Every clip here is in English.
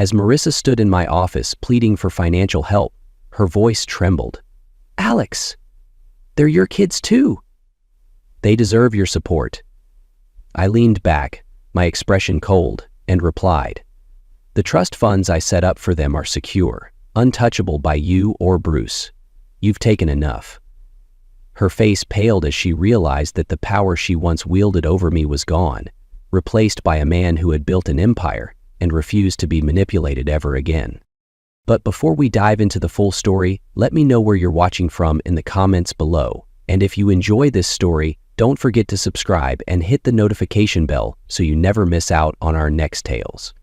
As Marissa stood in my office pleading for financial help, her voice trembled. "Alex, they're your kids too." "They deserve your support." I leaned back, my expression cold, and replied, "The trust funds I set up for them are secure, untouchable by you or Bruce. You've taken enough." Her face paled as she realized that the power she once wielded over me was gone, replaced by a man who had built an empire and refused to be manipulated ever again. But before we dive into the full story, let me know where you're watching from in the comments below. And if you enjoy this story, don't forget to subscribe and hit the notification bell so you never miss out on our next tales.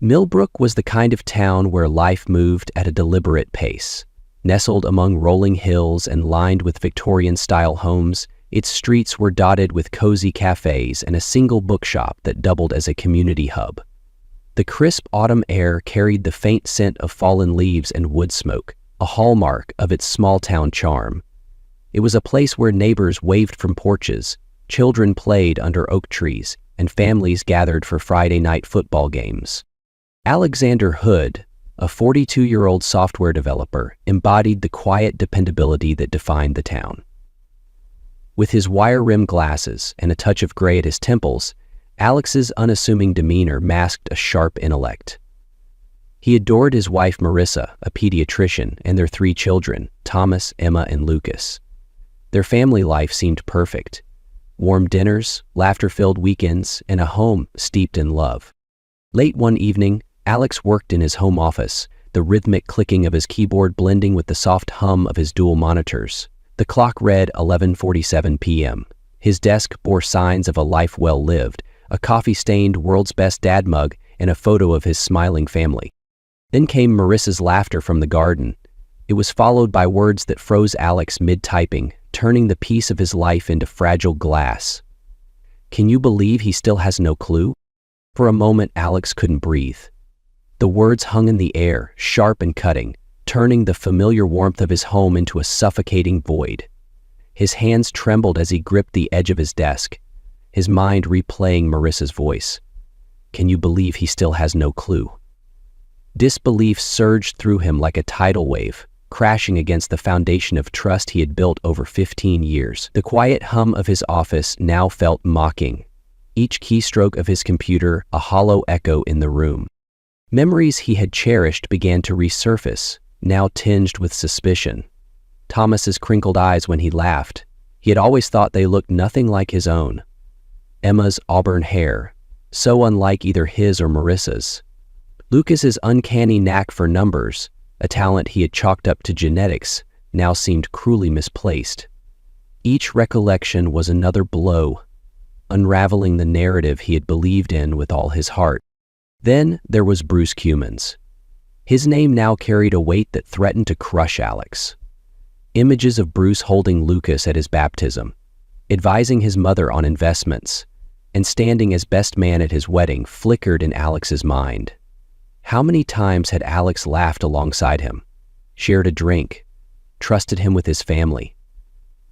Millbrook was the kind of town where life moved at a deliberate pace. Nestled among rolling hills and lined with Victorian-style homes, its streets were dotted with cozy cafes and a single bookshop that doubled as a community hub. The crisp autumn air carried the faint scent of fallen leaves and wood smoke, a hallmark of its small-town charm. It was a place where neighbors waved from porches, children played under oak trees, and families gathered for Friday night football games. Alexander Hood, a 42-year-old software developer, embodied the quiet dependability that defined the town. With his wire-rimmed glasses and a touch of gray at his temples, Alex's unassuming demeanor masked a sharp intellect. He adored his wife Marissa, a pediatrician, and their 3 children, Thomas, Emma, and Lucas. Their family life seemed perfect. Warm dinners, laughter-filled weekends, and a home steeped in love. Late one evening, Alex worked in his home office, the rhythmic clicking of his keyboard blending with the soft hum of his dual monitors. The clock read 11:47 p.m. His desk bore signs of a life well lived, a coffee-stained world's best dad mug, and a photo of his smiling family. Then came Marissa's laughter from the garden. It was followed by words that froze Alex mid-typing, turning the piece of his life into fragile glass. "Can you believe he still has no clue?" For a moment, Alex couldn't breathe. The words hung in the air, sharp and cutting, turning the familiar warmth of his home into a suffocating void. His hands trembled as he gripped the edge of his desk, his mind replaying Marissa's voice. "Can you believe he still has no clue?" Disbelief surged through him like a tidal wave, crashing against the foundation of trust he had built over 15 years. The quiet hum of his office now felt mocking, each keystroke of his computer a hollow echo in the room. Memories he had cherished began to resurface, now tinged with suspicion. Thomas's crinkled eyes when he laughed. He had always thought they looked nothing like his own. Emma's auburn hair, so unlike either his or Marissa's. Lucas's uncanny knack for numbers, a talent he had chalked up to genetics, now seemed cruelly misplaced. Each recollection was another blow, unraveling the narrative he had believed in with all his heart. Then there was Bruce Cumins. His name now carried a weight that threatened to crush Alex. Images of Bruce holding Lucas at his baptism, advising his mother on investments, and standing as best man at his wedding flickered in Alex's mind. How many times had Alex laughed alongside him, shared a drink, trusted him with his family?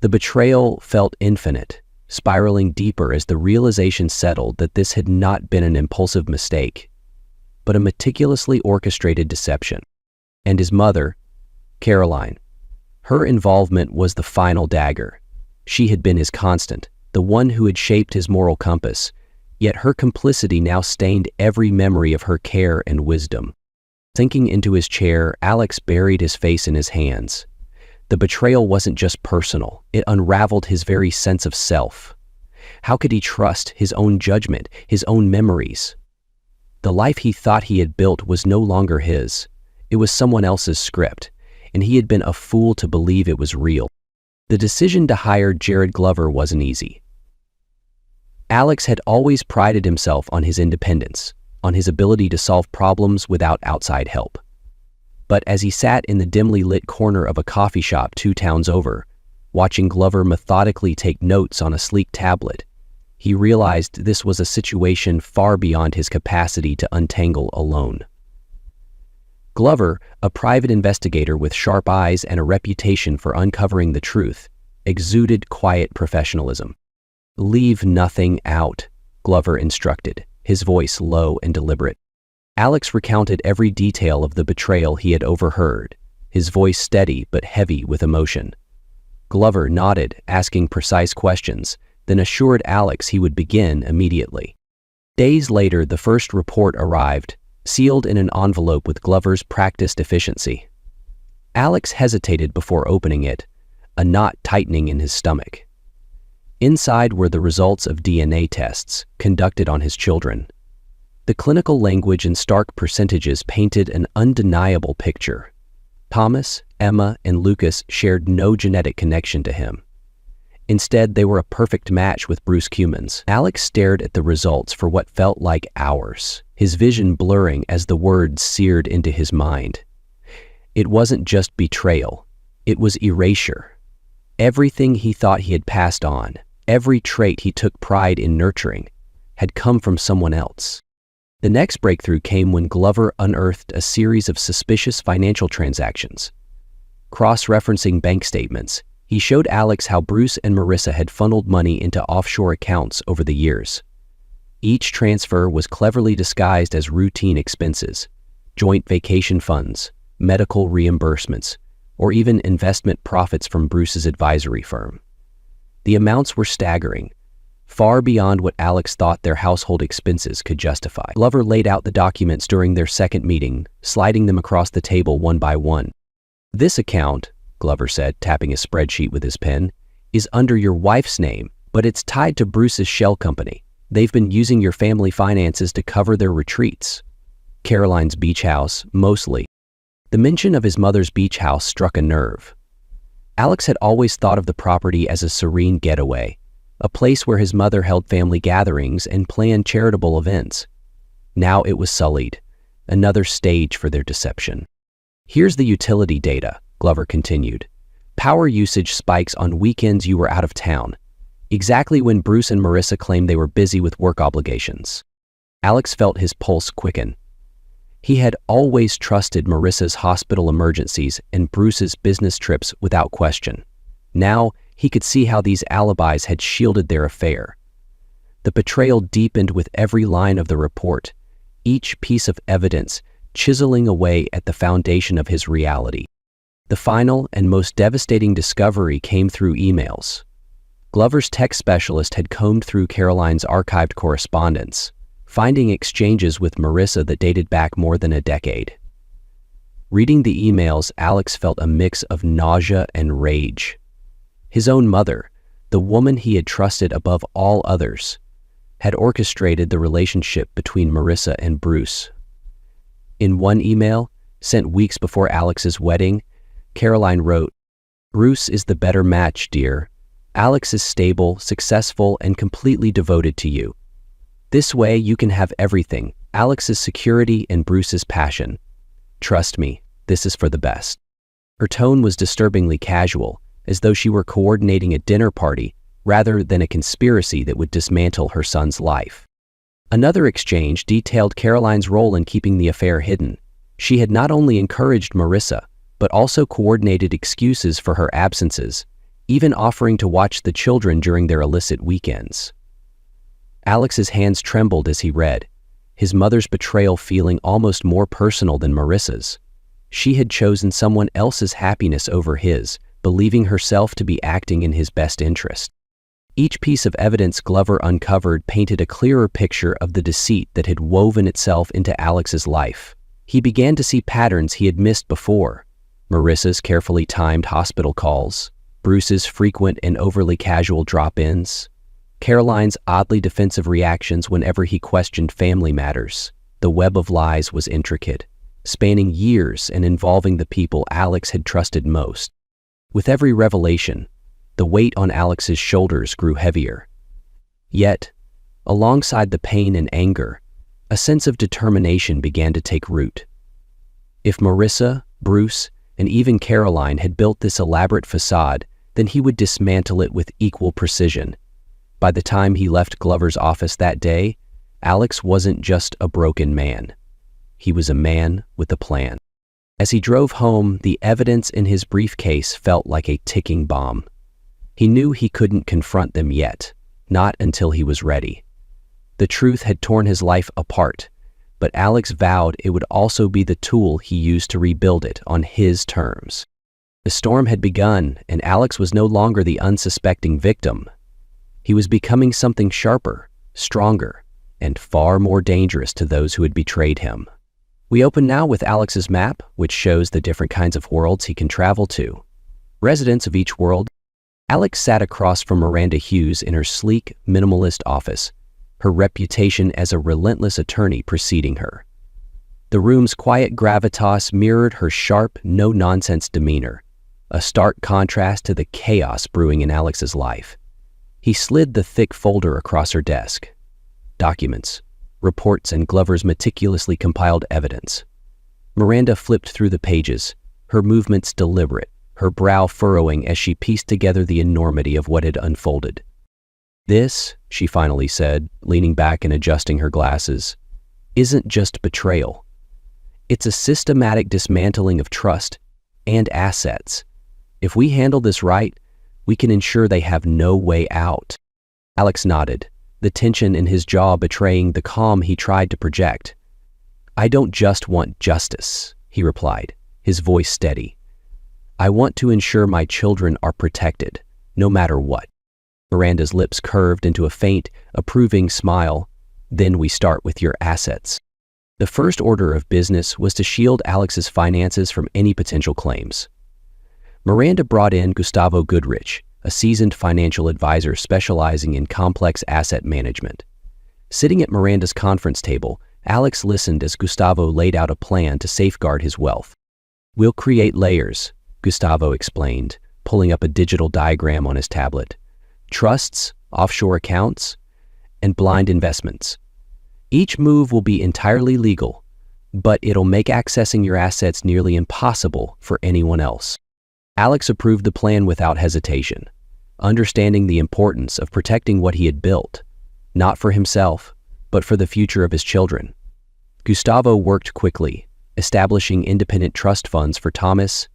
The betrayal felt infinite, spiraling deeper as the realization settled that this had not been an impulsive mistake, but a meticulously orchestrated deception. And his mother, Caroline, her involvement was the final dagger. She had been his constant, the one who had shaped his moral compass, yet her complicity now stained every memory of her care and wisdom. Sinking into his chair, Alex buried his face in his hands. The betrayal wasn't just personal, it unraveled his very sense of self. How could he trust his own judgment, his own memories? The life he thought he had built was no longer his. It was someone else's script, and he had been a fool to believe it was real. The decision to hire Jared Glover wasn't easy. Alex had always prided himself on his independence, on his ability to solve problems without outside help. But as he sat in the dimly lit corner of a coffee shop 2 towns over, watching Glover methodically take notes on a sleek tablet, he realized this was a situation far beyond his capacity to untangle alone. Glover, a private investigator with sharp eyes and a reputation for uncovering the truth, exuded quiet professionalism. "Leave nothing out," Glover instructed, his voice low and deliberate. Alex recounted every detail of the betrayal he had overheard, his voice steady but heavy with emotion. Glover nodded, asking precise questions, then assured Alex he would begin immediately. Days later, the first report arrived, sealed in an envelope with Glover's practiced efficiency. Alex hesitated before opening it, a knot tightening in his stomach. Inside were the results of DNA tests conducted on his children. The clinical language and stark percentages painted an undeniable picture. Thomas, Emma, and Lucas shared no genetic connection to him. Instead, they were a perfect match with Bruce Cummins. Alex stared at the results for what felt like hours, his vision blurring as the words seared into his mind. It wasn't just betrayal, it was erasure. Everything he thought he had passed on, every trait he took pride in nurturing, had come from someone else. The next breakthrough came when Glover unearthed a series of suspicious financial transactions. Cross-referencing bank statements, he showed Alex how Bruce and Marissa had funneled money into offshore accounts over the years. Each transfer was cleverly disguised as routine expenses, joint vacation funds, medical reimbursements, or even investment profits from Bruce's advisory firm. The amounts were staggering, far beyond what Alex thought their household expenses could justify. Glover laid out the documents during their second meeting, sliding them across the table one by one. "This account," Glover said, tapping his spreadsheet with his pen, "is under your wife's name, but it's tied to Bruce's shell company. They've been using your family finances to cover their retreats. Caroline's beach house, mostly." The mention of his mother's beach house struck a nerve. Alex had always thought of the property as a serene getaway, a place where his mother held family gatherings and planned charitable events. Now it was sullied, another stage for their deception. "Here's the utility data," Glover continued. "Power usage spikes on weekends you were out of town, exactly when Bruce and Marissa claimed they were busy with work obligations." Alex felt his pulse quicken. He had always trusted Marissa's hospital emergencies and Bruce's business trips without question. Now, he could see how these alibis had shielded their affair. The betrayal deepened with every line of the report, each piece of evidence chiseling away at the foundation of his reality. The final and most devastating discovery came through emails. Glover's tech specialist had combed through Caroline's archived correspondence, finding exchanges with Marissa that dated back more than a decade. Reading the emails, Alex felt a mix of nausea and rage. His own mother, the woman he had trusted above all others, had orchestrated the relationship between Marissa and Bruce. In one email, sent weeks before Alex's wedding, Caroline wrote, "Bruce is the better match, dear. Alex is stable, successful, and completely devoted to you. This way you can have everything, Alex's security and Bruce's passion. Trust me, this is for the best." Her tone was disturbingly casual, as though she were coordinating a dinner party rather than a conspiracy that would dismantle her son's life. Another exchange detailed Caroline's role in keeping the affair hidden. She had not only encouraged Marissa, but also coordinated excuses for her absences, even offering to watch the children during their illicit weekends. Alex's hands trembled as he read, his mother's betrayal feeling almost more personal than Marissa's. She had chosen someone else's happiness over his, believing herself to be acting in his best interest. Each piece of evidence Glover uncovered painted a clearer picture of the deceit that had woven itself into Alex's life. He began to see patterns he had missed before: Marissa's carefully timed hospital calls, Bruce's frequent and overly casual drop-ins, Caroline's oddly defensive reactions whenever he questioned family matters. The web of lies was intricate, spanning years and involving the people Alex had trusted most. With every revelation, the weight on Alex's shoulders grew heavier. Yet, alongside the pain and anger, a sense of determination began to take root. If Marissa, Bruce, and even Caroline had built this elaborate facade, then he would dismantle it with equal precision. By the time he left Glover's office that day, Alex wasn't just a broken man. He was a man with a plan. As he drove home, the evidence in his briefcase felt like a ticking bomb. He knew he couldn't confront them yet, not until he was ready. The truth had torn his life apart, but Alex vowed it would also be the tool he used to rebuild it on his terms. The storm had begun, and Alex was no longer the unsuspecting victim. He was becoming something sharper, stronger, and far more dangerous to those who had betrayed him. We open now with Alex's map, which shows the different kinds of worlds he can travel to. Residents of each world. Alex sat across from Miranda Hughes in her sleek, minimalist office, her reputation as a relentless attorney preceding her. The room's quiet gravitas mirrored her sharp, no-nonsense demeanor, a stark contrast to the chaos brewing in Alex's life. He slid the thick folder across her desk. Documents, reports, and Glover's meticulously compiled evidence. Miranda flipped through the pages, her movements deliberate, her brow furrowing as she pieced together the enormity of what had unfolded. "This," she finally said, leaning back and adjusting her glasses, "isn't just betrayal. It's a systematic dismantling of trust and assets. If we handle this right, we can ensure they have no way out." Alex nodded, the tension in his jaw betraying the calm he tried to project. "I don't just want justice," he replied, his voice steady. "I want to ensure my children are protected, no matter what." Miranda's lips curved into a faint, approving smile. "Then we start with your assets." The first order of business was to shield Alex's finances from any potential claims. Miranda brought in Gustavo Goodrich, a seasoned financial advisor specializing in complex asset management. Sitting at Miranda's conference table, Alex listened as Gustavo laid out a plan to safeguard his wealth. "We'll create layers," Gustavo explained, pulling up a digital diagram on his tablet. "Trusts, offshore accounts, and blind investments. Each move will be entirely legal, but it'll make accessing your assets nearly impossible for anyone else." Alex approved the plan without hesitation, understanding the importance of protecting what he had built, not for himself, but for the future of his children. Gustavo worked quickly, establishing independent trust funds for Thomas,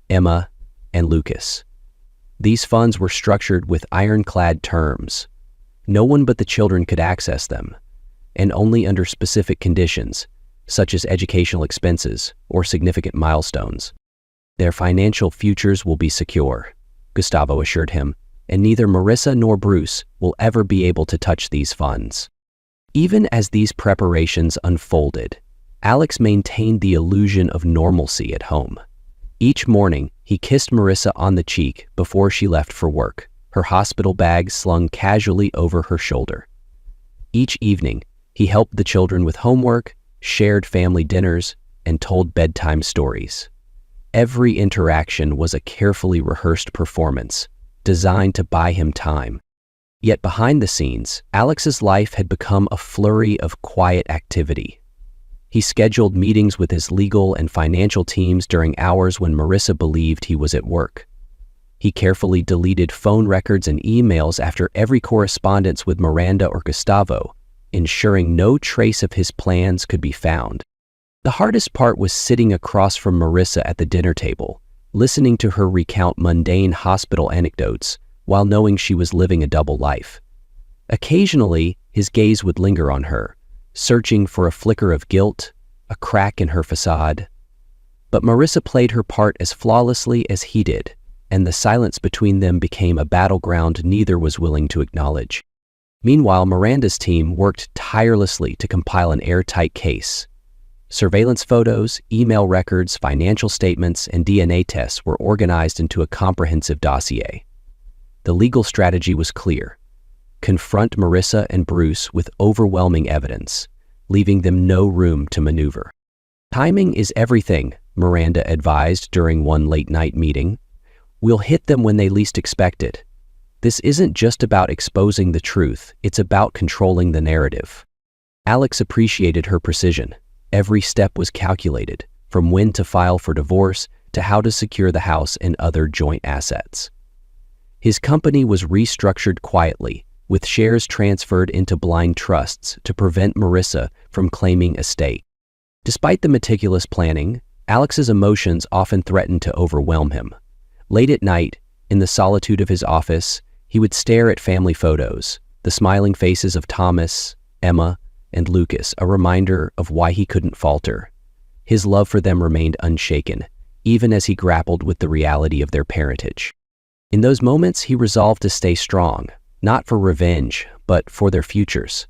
Emma, and Lucas. These funds were structured with ironclad terms. No one but the children could access them, and only under specific conditions, such as educational expenses or significant milestones. "Their financial futures will be secure," Gustavo assured him, "and neither Marissa nor Bruce will ever be able to touch these funds." Even as these preparations unfolded, Alex maintained the illusion of normalcy at home. Each morning, he kissed Marissa on the cheek before she left for work, her hospital bag slung casually over her shoulder. Each evening, he helped the children with homework, shared family dinners, and told bedtime stories. Every interaction was a carefully rehearsed performance, designed to buy him time. Yet behind the scenes, Alex's life had become a flurry of quiet activity. He scheduled meetings with his legal and financial teams during hours when Marissa believed he was at work. He carefully deleted phone records and emails after every correspondence with Miranda or Gustavo, ensuring no trace of his plans could be found. The hardest part was sitting across from Marissa at the dinner table, listening to her recount mundane hospital anecdotes while knowing she was living a double life. Occasionally, his gaze would linger on her, searching for a flicker of guilt, a crack in her facade. But Marissa played her part as flawlessly as he did, and the silence between them became a battleground neither was willing to acknowledge. Meanwhile, Miranda's team worked tirelessly to compile an airtight case. Surveillance photos, email records, financial statements, and DNA tests were organized into a comprehensive dossier. The legal strategy was clear: confront Marissa and Bruce with overwhelming evidence, leaving them no room to maneuver. "Timing is everything," Miranda advised during one late-night meeting. "We'll hit them when they least expect it. This isn't just about exposing the truth, it's about controlling the narrative." Alex appreciated her precision. Every step was calculated, from when to file for divorce to how to secure the house and other joint assets. His company was restructured quietly, with shares transferred into blind trusts to prevent Marissa from claiming estate. Despite the meticulous planning, Alex's emotions often threatened to overwhelm him. Late at night, in the solitude of his office, he would stare at family photos, the smiling faces of Thomas, Emma, and Lucas, a reminder of why he couldn't falter. His love for them remained unshaken, even as he grappled with the reality of their parentage. In those moments, he resolved to stay strong, not for revenge, but for their futures.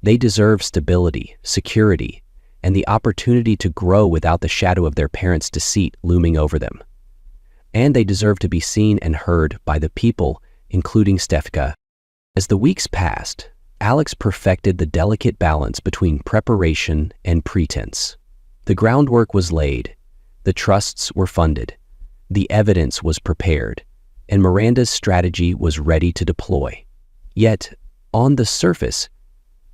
They deserve stability, security, and the opportunity to grow without the shadow of their parents' deceit looming over them. And they deserve to be seen and heard by the people, including Stefka. As the weeks passed, Alex perfected the delicate balance between preparation and pretense. The groundwork was laid, the trusts were funded, the evidence was prepared, and Miranda's strategy was ready to deploy. Yet, on the surface,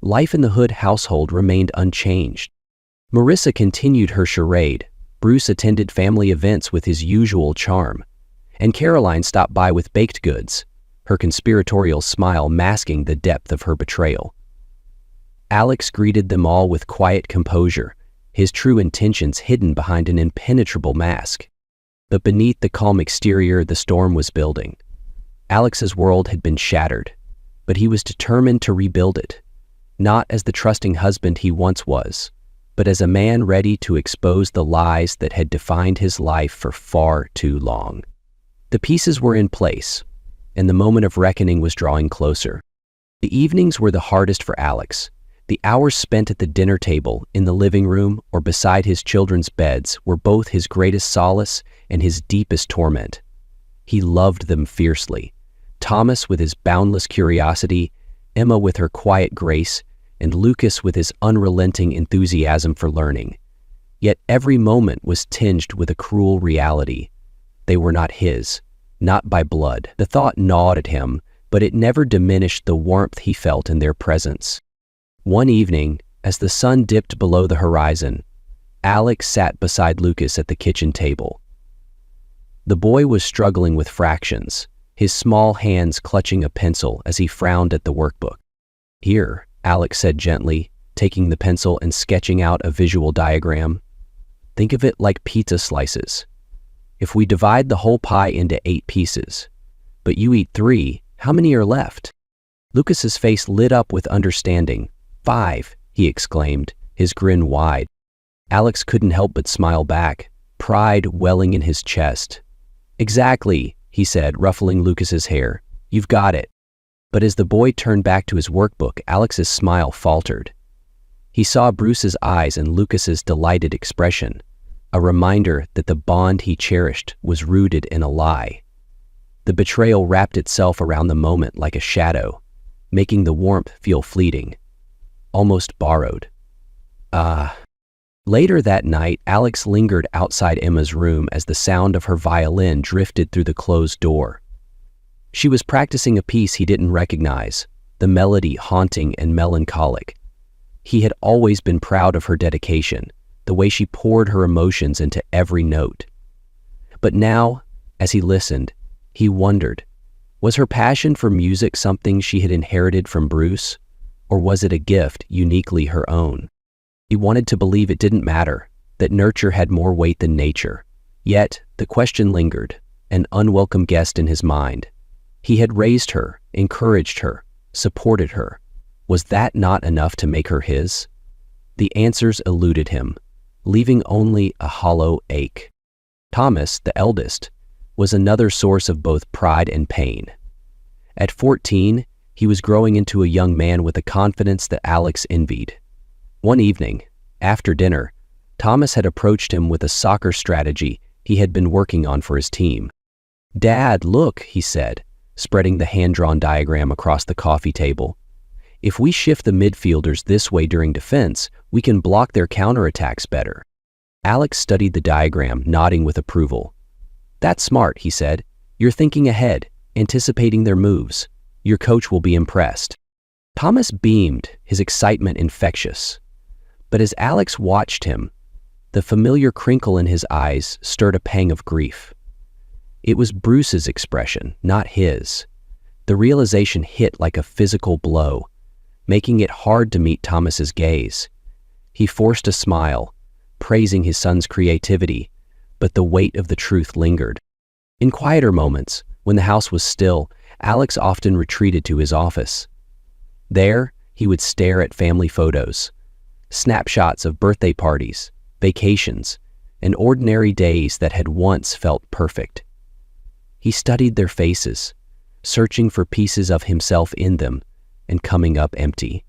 life in the Hood household remained unchanged. Marissa continued her charade, Bruce attended family events with his usual charm, and Caroline stopped by with baked goods, her conspiratorial smile masking the depth of her betrayal. Alex greeted them all with quiet composure, his true intentions hidden behind an impenetrable mask. But beneath the calm exterior, the storm was building. Alex's world had been shattered, but he was determined to rebuild it, not as the trusting husband he once was, but as a man ready to expose the lies that had defined his life for far too long. The pieces were in place, and the moment of reckoning was drawing closer. The evenings were the hardest for Alex. The hours spent at the dinner table, in the living room, or beside his children's beds were both his greatest solace and his deepest torment. He loved them fiercely. Thomas with his boundless curiosity, Emma with her quiet grace, and Lucas with his unrelenting enthusiasm for learning. Yet every moment was tinged with a cruel reality. They were not his, not by blood. The thought gnawed at him, but it never diminished the warmth he felt in their presence. One evening, as the sun dipped below the horizon, Alex sat beside Lucas at the kitchen table. The boy was struggling with fractions, his small hands clutching a pencil as he frowned at the workbook. "Here," Alex said gently, taking the pencil and sketching out a visual diagram. "Think of it like pizza slices. If we divide the whole pie into 8 pieces, but you eat 3, how many are left?" Lucas's face lit up with understanding. "5, he exclaimed, his grin wide. Alex couldn't help but smile back, pride welling in his chest. "Exactly," he said, ruffling Lucas's hair. "You've got it." But as the boy turned back to his workbook, Alex's smile faltered. He saw Bruce's eyes and Lucas's delighted expression, a reminder that the bond he cherished was rooted in a lie. The betrayal wrapped itself around the moment like a shadow, making the warmth feel fleeting, almost borrowed. Later that night, Alex lingered outside Emma's room as the sound of her violin drifted through the closed door. She was practicing a piece he didn't recognize, the melody haunting and melancholic. He had always been proud of her dedication, the way she poured her emotions into every note. But now, as he listened, he wondered, was her passion for music something she had inherited from Bruce, or was it a gift uniquely her own? He wanted to believe it didn't matter, that nurture had more weight than nature. Yet, the question lingered, an unwelcome guest in his mind. He had raised her, encouraged her, supported her. Was that not enough to make her his? The answers eluded him, leaving only a hollow ache. Thomas, the eldest, was another source of both pride and pain. At 14, he was growing into a young man with a confidence that Alex envied. One evening, after dinner, Thomas had approached him with a soccer strategy he had been working on for his team. "Dad, look," he said, spreading the hand-drawn diagram across the coffee table. "If we shift the midfielders this way during defense, we can block their counterattacks better." Alex studied the diagram, nodding with approval. "That's smart," he said. "You're thinking ahead, anticipating their moves. Your coach will be impressed." Thomas beamed, his excitement infectious. But as Alex watched him, the familiar crinkle in his eyes stirred a pang of grief. It was Bruce's expression, not his. The realization hit like a physical blow, making it hard to meet Thomas's gaze. He forced a smile, praising his son's creativity, but the weight of the truth lingered. In quieter moments, when the house was still, Alex often retreated to his office. There, he would stare at family photos, snapshots of birthday parties, vacations, and ordinary days that had once felt perfect. He studied their faces, searching for pieces of himself in them and coming up empty.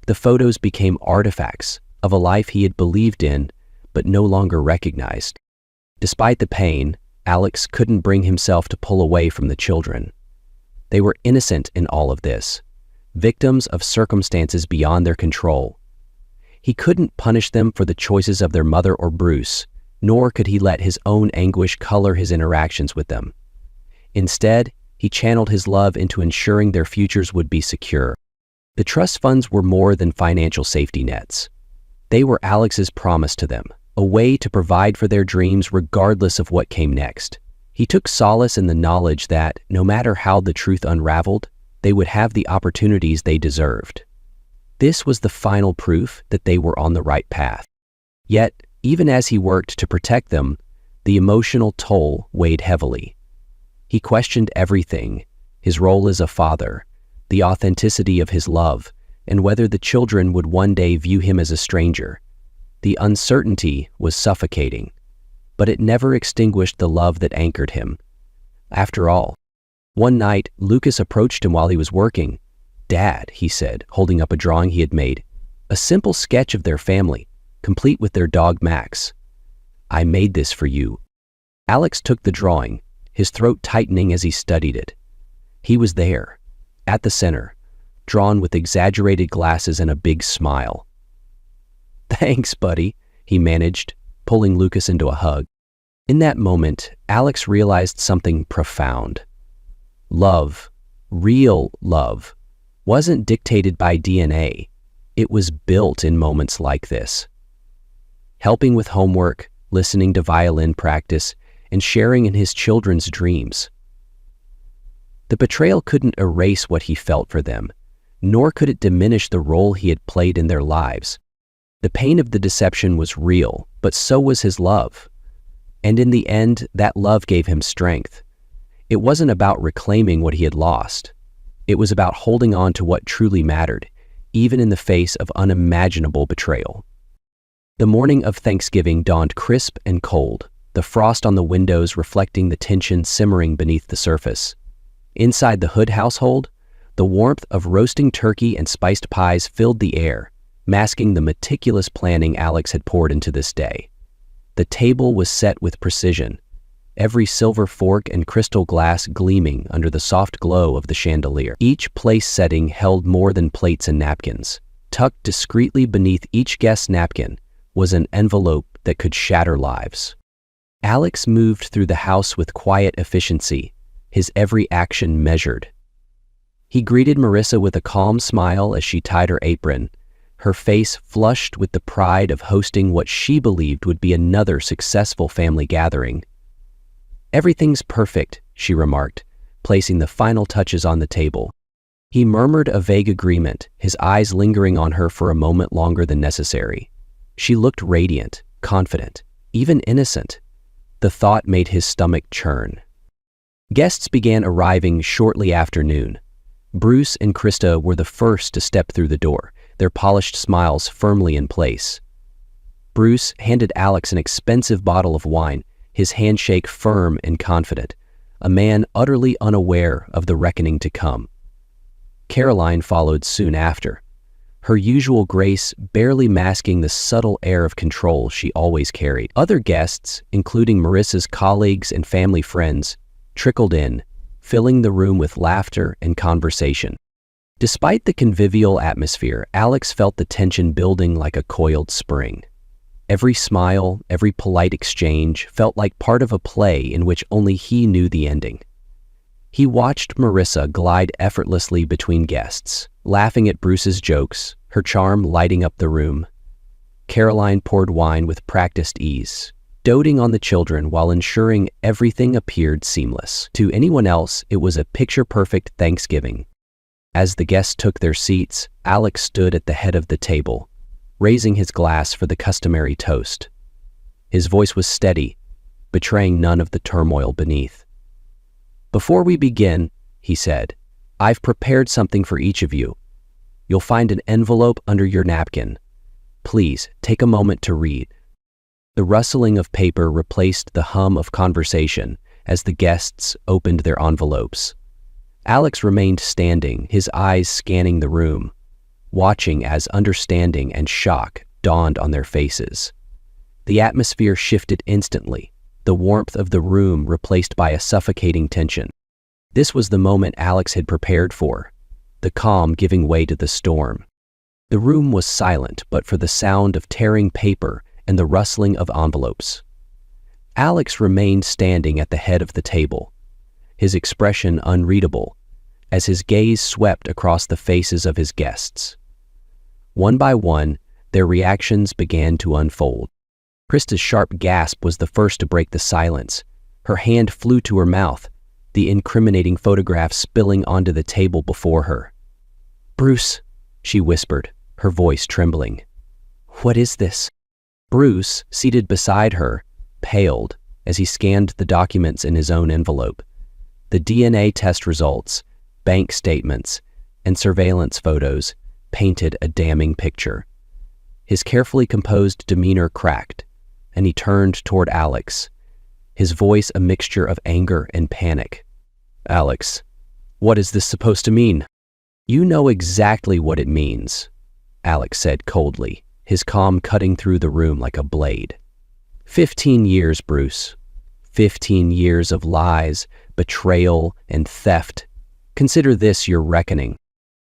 The photos became artifacts of a life he had believed in but no longer recognized. Despite the pain, Alex couldn't bring himself to pull away from the children. They were innocent in all of this, victims of circumstances beyond their control. He couldn't punish them for the choices of their mother or Bruce, nor could he let his own anguish color his interactions with them. Instead, he channeled his love into ensuring their futures would be secure. The trust funds were more than financial safety nets. They were Alex's promise to them, a way to provide for their dreams regardless of what came next. He took solace in the knowledge that, no matter how the truth unraveled, they would have the opportunities they deserved. This was the final proof that they were on the right path. Yet, even as he worked to protect them, the emotional toll weighed heavily. He questioned everything: his role as a father, the authenticity of his love, and whether the children would one day view him as a stranger. The uncertainty was suffocating, but it never extinguished the love that anchored him. After all, one night, Lucas approached him while he was working. "Dad," he said, holding up a drawing he had made, a simple sketch of their family, complete with their dog Max. "I made this for you." Alex took the drawing, his throat tightening as he studied it. He was there, at the center, drawn with exaggerated glasses and a big smile. "Thanks, buddy," he managed, pulling Lucas into a hug. In that moment, Alex realized something profound. Love, real love, wasn't dictated by DNA. It was built in moments like this. Helping with homework, listening to violin practice, and sharing in his children's dreams. The betrayal couldn't erase what he felt for them, nor could it diminish the role he had played in their lives. The pain of the deception was real, but so was his love. And in the end, that love gave him strength. It wasn't about reclaiming what he had lost. It was about holding on to what truly mattered, even in the face of unimaginable betrayal. The morning of Thanksgiving dawned crisp and cold, the frost on the windows reflecting the tension simmering beneath the surface. Inside the Hood household, the warmth of roasting turkey and spiced pies filled the air, masking the meticulous planning Alex had poured into this day. The table was set with precision, every silver fork and crystal glass gleaming under the soft glow of the chandelier. Each place setting held more than plates and napkins. Tucked discreetly beneath each guest's napkin was an envelope that could shatter lives. Alex moved through the house with quiet efficiency, his every action measured. He greeted Marissa with a calm smile as she tied her apron, her face flushed with the pride of hosting what she believed would be another successful family gathering. "Everything's perfect," she remarked, placing the final touches on the table. He murmured a vague agreement, his eyes lingering on her for a moment longer than necessary. She looked radiant, confident, even innocent. The thought made his stomach churn. Guests began arriving shortly after noon. Bruce and Krista were the first to step through the door, their polished smiles firmly in place. Bruce handed Alex an expensive bottle of wine, his handshake firm and confident, a man utterly unaware of the reckoning to come. Caroline followed soon after, her usual grace barely masking the subtle air of control she always carried. Other guests, including Marissa's colleagues and family friends, trickled in, filling the room with laughter and conversation. Despite the convivial atmosphere, Alex felt the tension building like a coiled spring. Every smile, every polite exchange felt like part of a play in which only he knew the ending. He watched Marissa glide effortlessly between guests, laughing at Bruce's jokes, her charm lighting up the room. Caroline poured wine with practiced ease, doting on the children while ensuring everything appeared seamless. To anyone else, it was a picture-perfect Thanksgiving. As the guests took their seats, Alex stood at the head of the table, raising his glass for the customary toast. His voice was steady, betraying none of the turmoil beneath. "Before we begin," he said, "I've prepared something for each of you. You'll find an envelope under your napkin. please, take a moment to read." The rustling of paper replaced the hum of conversation as the guests opened their envelopes. Alex remained standing, his eyes scanning the room, watching as understanding and shock dawned on their faces. The atmosphere shifted instantly, the warmth of the room replaced by a suffocating tension. This was the moment Alex had prepared for, the calm giving way to the storm. The room was silent but for the sound of tearing paper and the rustling of envelopes. Alex remained standing at the head of the table, his expression unreadable, as his gaze swept across the faces of his guests. One by one, their reactions began to unfold. Krista's sharp gasp was the first to break the silence. Her hand flew to her mouth, the incriminating photograph spilling onto the table before her. "Bruce," she whispered, her voice trembling. "What is this?" Bruce, seated beside her, paled as he scanned the documents in his own envelope. The DNA test results, bank statements, and surveillance photos painted a damning picture. His carefully composed demeanor cracked, and he turned toward Alex, his voice a mixture of anger and panic. "Alex, what is this supposed to mean?" "You know exactly what it means," Alex said coldly, his calm cutting through the room like a blade. 15 years, Bruce. 15 years of lies, betrayal, and theft. Consider this your reckoning.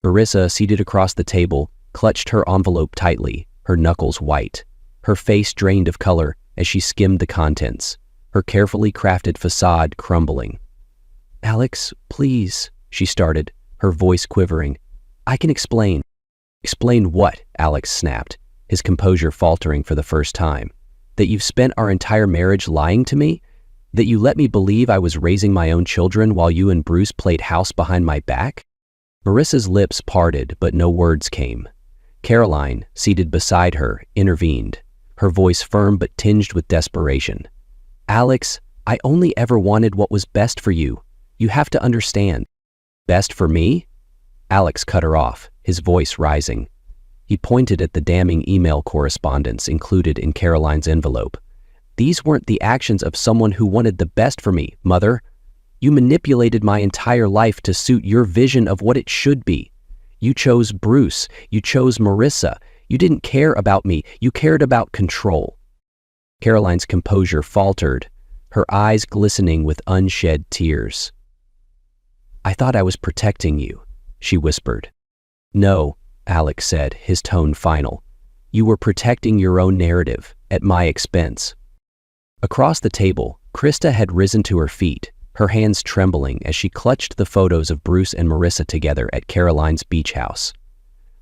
Marissa, seated across the table, clutched her envelope tightly, her knuckles white. Her face drained of color as she skimmed the contents, her carefully crafted facade crumbling. "Alex, please," she started, her voice quivering. "I can explain." "Explain what?" Alex snapped, his composure faltering for the first time. "That you've spent our entire marriage lying to me? That you let me believe I was raising my own children while you and Bruce played house behind my back?" Marissa's lips parted, but no words came. Caroline, seated beside her, intervened, her voice firm but tinged with desperation. "Alex, I only ever wanted what was best for you. You have to understand." "Best for me?" Alex cut her off, his voice rising. He pointed at the damning email correspondence included in Caroline's envelope. "These weren't the actions of someone who wanted the best for me, Mother. You manipulated my entire life to suit your vision of what it should be. You chose Bruce. You chose Marissa. You didn't care about me. You cared about control." Caroline's composure faltered, her eyes glistening with unshed tears. "I thought I was protecting you," she whispered. "No," Alex said, his tone final. "You were protecting your own narrative, at my expense." Across the table, Krista had risen to her feet, her hands trembling as she clutched the photos of Bruce and Marissa together at Caroline's beach house.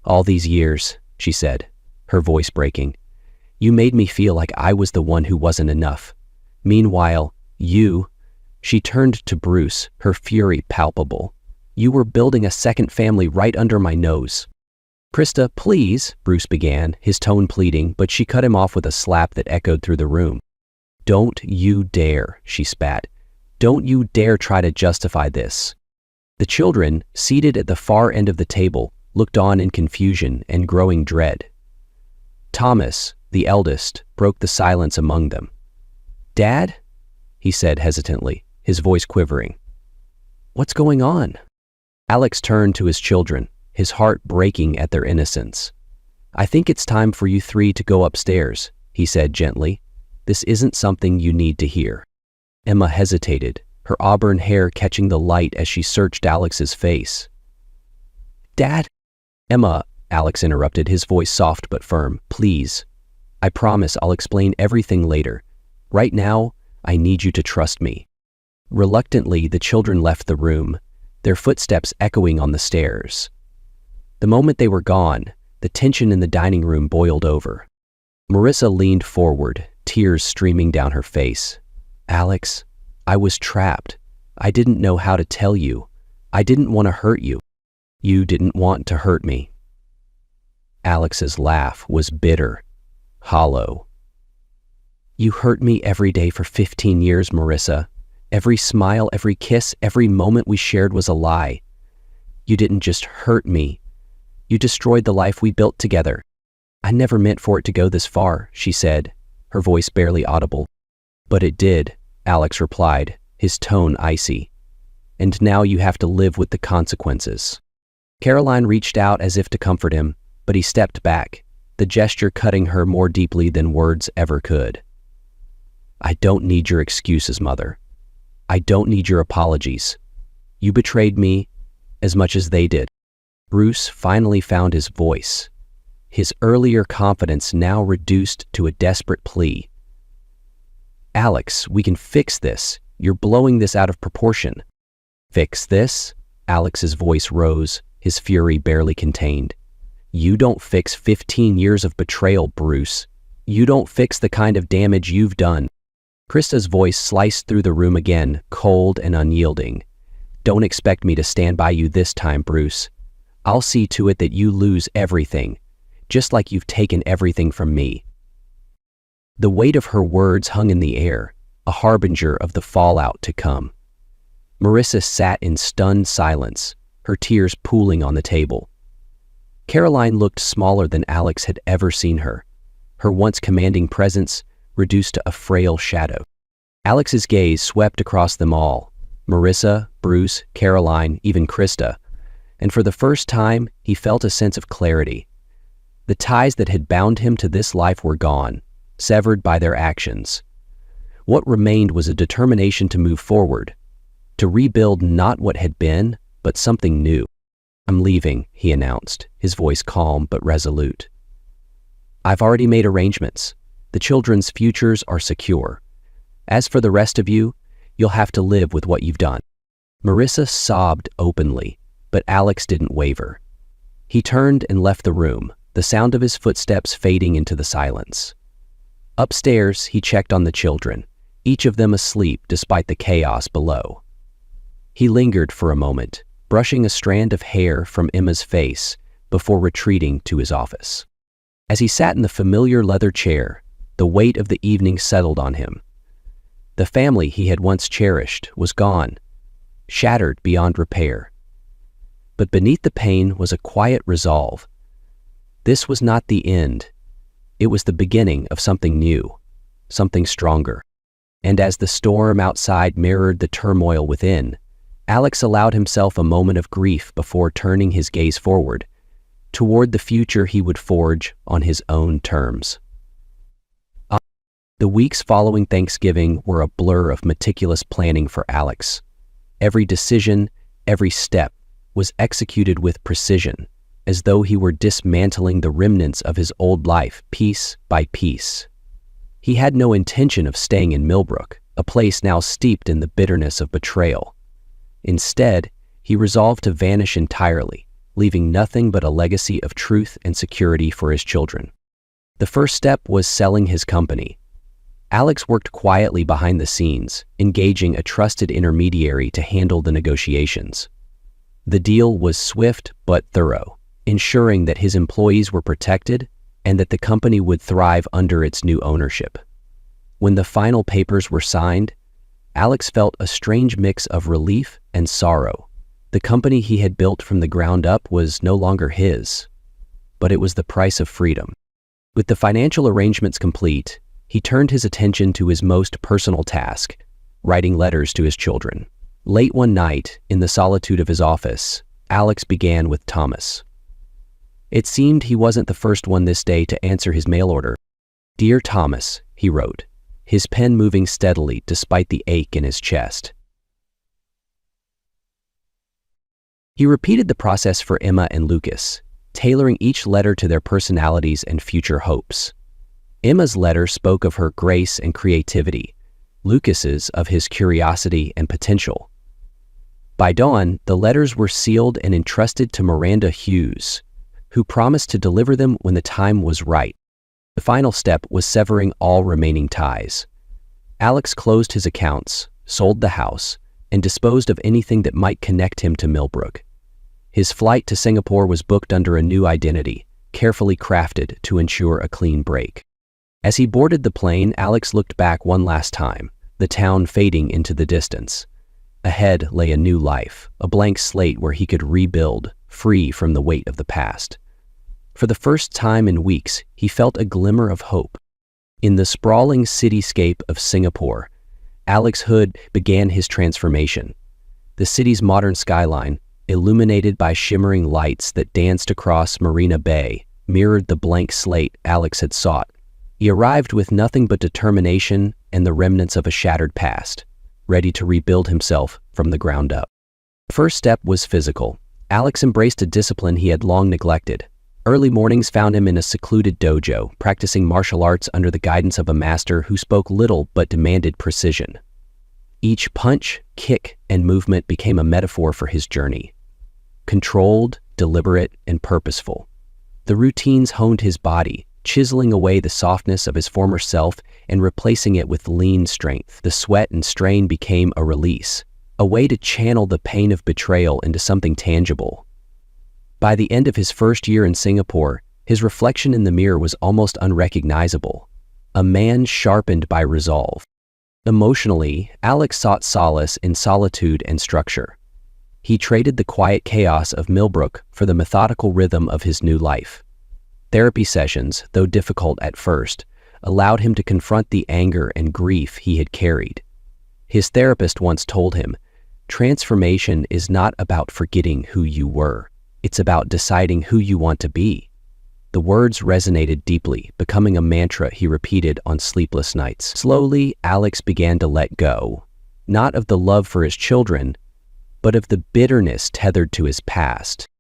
"All these years," she said, her voice breaking, "you made me feel like I was the one who wasn't enough. Meanwhile, you..." She turned to Bruce, her fury palpable. "You were building a second family right under my nose." "Krista, please," Bruce began, his tone pleading, but she cut him off with a slap that echoed through the room. "Don't you dare," she spat. "Don't you dare try to justify this." The children, seated at the far end of the table, looked on in confusion and growing dread. Thomas, the eldest, broke the silence among them. "Dad?" he said hesitantly, his voice quivering. "What's going on?" Alex turned to his children, his heart breaking at their innocence. "I think it's time for you three to go upstairs," he said gently. "This isn't something you need to hear." Emma hesitated, her auburn hair catching the light as she searched Alex's face. "Dad?" "Emma," Alex interrupted, his voice soft but firm, "please. I promise I'll explain everything later. Right now, I need you to trust me." Reluctantly, the children left the room, their footsteps echoing on the stairs. The moment they were gone, the tension in the dining room boiled over. Marissa leaned forward, tears streaming down her face. "Alex, I was trapped. I didn't know how to tell you. I didn't want to hurt you. You didn't want to hurt me." Alex's laugh was bitter, hollow. "You hurt me every day for 15 years, Marissa. Every smile, every kiss, every moment we shared was a lie. You didn't just hurt me. You destroyed the life we built together." "I never meant for it to go this far," she said, her voice barely audible. "But it did," Alex replied, his tone icy. "And now you have to live with the consequences." Caroline reached out as if to comfort him, but he stepped back, the gesture cutting her more deeply than words ever could. "I don't need your excuses, Mother. I don't need your apologies. You betrayed me as much as they did." Bruce finally found his voice, his earlier confidence now reduced to a desperate plea. "Alex, we can fix this. You're blowing this out of proportion." "Fix this?" Alex's voice rose, his fury barely contained. "You don't fix 15 years of betrayal, Bruce. You don't fix the kind of damage you've done." Krista's voice sliced through the room again, cold and unyielding. "Don't expect me to stand by you this time, Bruce. I'll see to it that you lose everything, just like you've taken everything from me." The weight of her words hung in the air, a harbinger of the fallout to come. Marissa sat in stunned silence, her tears pooling on the table. Caroline looked smaller than Alex had ever seen her, her once commanding presence reduced to a frail shadow. Alex's gaze swept across them all, Marissa, Bruce, Caroline, even Krista, and for the first time he felt a sense of clarity. The ties that had bound him to this life were gone, severed by their actions. What remained was a determination to move forward, to rebuild not what had been, but something new. "I'm leaving," he announced, his voice calm but resolute. "I've already made arrangements. The children's futures are secure. As for the rest of you, you'll have to live with what you've done." Marissa sobbed openly, but Alex didn't waver. He turned and left the room, the sound of his footsteps fading into the silence. Upstairs, he checked on the children, each of them asleep despite the chaos below. He lingered for a moment, brushing a strand of hair from Emma's face before retreating to his office. As he sat in the familiar leather chair, the weight of the evening settled on him. The family he had once cherished was gone, shattered beyond repair. But beneath the pain was a quiet resolve. This was not the end. It was the beginning of something new, something stronger. And as the storm outside mirrored the turmoil within, Alex allowed himself a moment of grief before turning his gaze forward, toward the future he would forge on his own terms. The weeks following Thanksgiving were a blur of meticulous planning for Alex. Every decision, every step, was executed with precision, as though he were dismantling the remnants of his old life piece by piece. He had no intention of staying in Millbrook, a place now steeped in the bitterness of betrayal. Instead, he resolved to vanish entirely, leaving nothing but a legacy of truth and security for his children. The first step was selling his company. Alex worked quietly behind the scenes, engaging a trusted intermediary to handle the negotiations. The deal was swift but thorough, ensuring that his employees were protected and that the company would thrive under its new ownership. When the final papers were signed, Alex felt a strange mix of relief and sorrow. The company he had built from the ground up was no longer his, but it was the price of freedom. With the financial arrangements complete, he turned his attention to his most personal task, writing letters to his children. Late one night, in the solitude of his office, Alex began with Thomas. It seemed he wasn't the first one this day to answer his mail order. "Dear Thomas," he wrote, his pen moving steadily despite the ache in his chest. He repeated the process for Emma and Lucas, tailoring each letter to their personalities and future hopes. Emma's letter spoke of her grace and creativity, Lucas's of his curiosity and potential. By dawn, the letters were sealed and entrusted to Miranda Hughes, who promised to deliver them when the time was right. The final step was severing all remaining ties. Alex closed his accounts, sold the house, and disposed of anything that might connect him to Millbrook. His flight to Singapore was booked under a new identity, carefully crafted to ensure a clean break. As he boarded the plane, Alex looked back one last time, the town fading into the distance. Ahead lay a new life, a blank slate where he could rebuild, free from the weight of the past. For the first time in weeks, he felt a glimmer of hope. In the sprawling cityscape of Singapore, Alex Hood began his transformation. The city's modern skyline, illuminated by shimmering lights that danced across Marina Bay, mirrored the blank slate Alex had sought. He arrived with nothing but determination and the remnants of a shattered past, ready to rebuild himself from the ground up. The first step was physical. Alex embraced a discipline he had long neglected. Early mornings found him in a secluded dojo, practicing martial arts under the guidance of a master who spoke little but demanded precision. Each punch, kick, and movement became a metaphor for his journey. Controlled, deliberate, and purposeful. The routines honed his body, chiseling away the softness of his former self and replacing it with lean strength. The sweat and strain became a release, a way to channel the pain of betrayal into something tangible. By the end of his first year in Singapore, his reflection in the mirror was almost unrecognizable, a man sharpened by resolve. Emotionally, Alex sought solace in solitude and structure. He traded the quiet chaos of Millbrook for the methodical rhythm of his new life. Therapy sessions, though difficult at first, allowed him to confront the anger and grief he had carried. His therapist once told him, "Transformation is not about forgetting who you were. It's about deciding who you want to be." The words resonated deeply, becoming a mantra he repeated on sleepless nights. Slowly, Alex began to let go, not of the love for his children, but of the bitterness tethered to his past.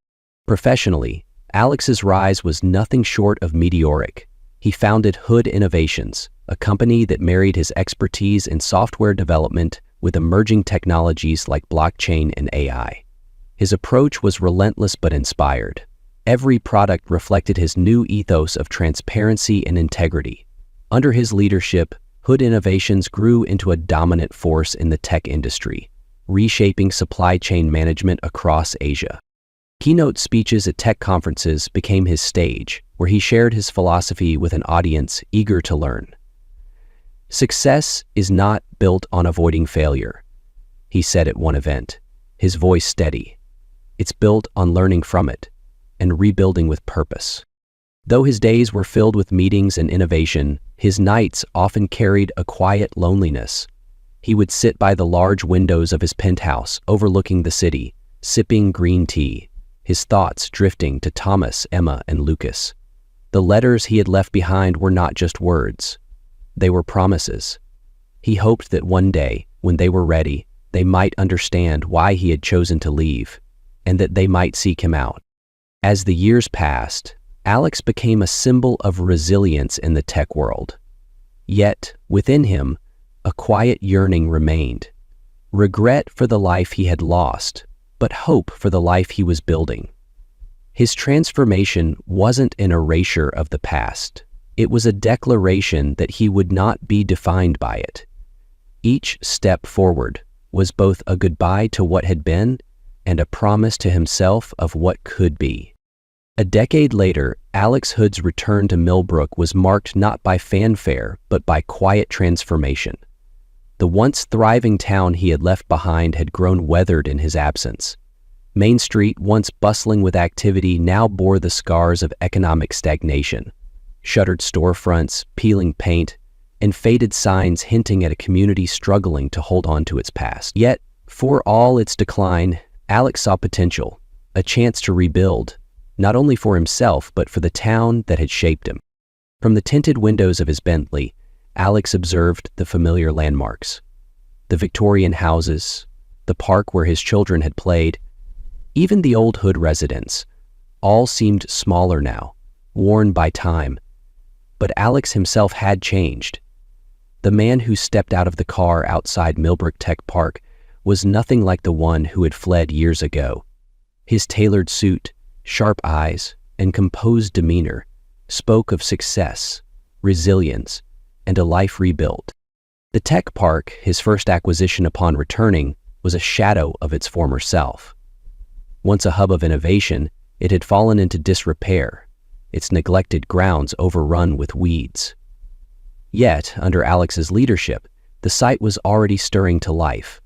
Professionally, Alex's rise was nothing short of meteoric. He founded Hood Innovations, a company that married his expertise in software development with emerging technologies like blockchain and AI. His approach was relentless but inspired. Every product reflected his new ethos of transparency and integrity. Under his leadership, Hood Innovations grew into a dominant force in the tech industry, reshaping supply chain management across Asia. Keynote speeches at tech conferences became his stage, where he shared his philosophy with an audience eager to learn. "Success is not built on avoiding failure," he said at one event, his voice steady. "It's built on learning from it and rebuilding with purpose." Though his days were filled with meetings and innovation, his nights often carried a quiet loneliness. He would sit by the large windows of his penthouse overlooking the city, sipping green tea, his thoughts drifting to Thomas, Emma, and Lucas. The letters he had left behind were not just words. They were promises. He hoped that one day, when they were ready, they might understand why he had chosen to leave, and that they might seek him out. As the years passed, Alex became a symbol of resilience in the tech world. Yet, within him, a quiet yearning remained. Regret for the life he had lost, but hope for the life he was building. His transformation wasn't an erasure of the past. It was a declaration that he would not be defined by it. Each step forward was both a goodbye to what had been and a promise to himself of what could be. A decade later, Alex Hood's return to Millbrook was marked not by fanfare, but by quiet transformation. The once thriving town he had left behind had grown weathered in his absence. Main Street, once bustling with activity, now bore the scars of economic stagnation. Shuttered storefronts, peeling paint, and faded signs hinting at a community struggling to hold on to its past. Yet, for all its decline, Alex saw potential, a chance to rebuild, not only for himself, but for the town that had shaped him. From the tinted windows of his Bentley, Alex observed the familiar landmarks. The Victorian houses, the park where his children had played, even the old Hood residence, all seemed smaller now, worn by time. But Alex himself had changed. The man who stepped out of the car outside Millbrook Tech Park was nothing like the one who had fled years ago. His tailored suit, sharp eyes, and composed demeanor spoke of success, resilience, and a life rebuilt. The tech park, his first acquisition upon returning, was a shadow of its former self. Once a hub of innovation, it had fallen into disrepair, its neglected grounds overrun with weeds. Yet, under Alex's leadership, the site was already stirring to life,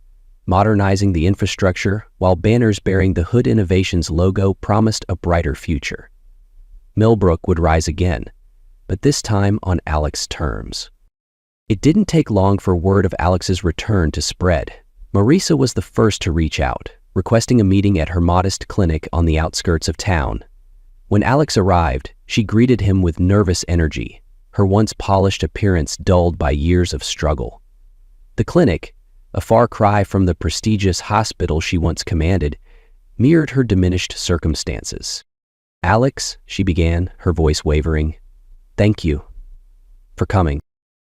modernizing the infrastructure while banners bearing the Hood Innovations logo promised a brighter future. Millbrook would rise again, but this time on Alex's terms. It didn't take long for word of Alex's return to spread. Marisa was the first to reach out, requesting a meeting at her modest clinic on the outskirts of town. When Alex arrived, she greeted him with nervous energy, her once polished appearance dulled by years of struggle. The clinic, a far cry from the prestigious hospital she once commanded, mirrored her diminished circumstances. "Alex," she began, her voice wavering, "thank you for coming."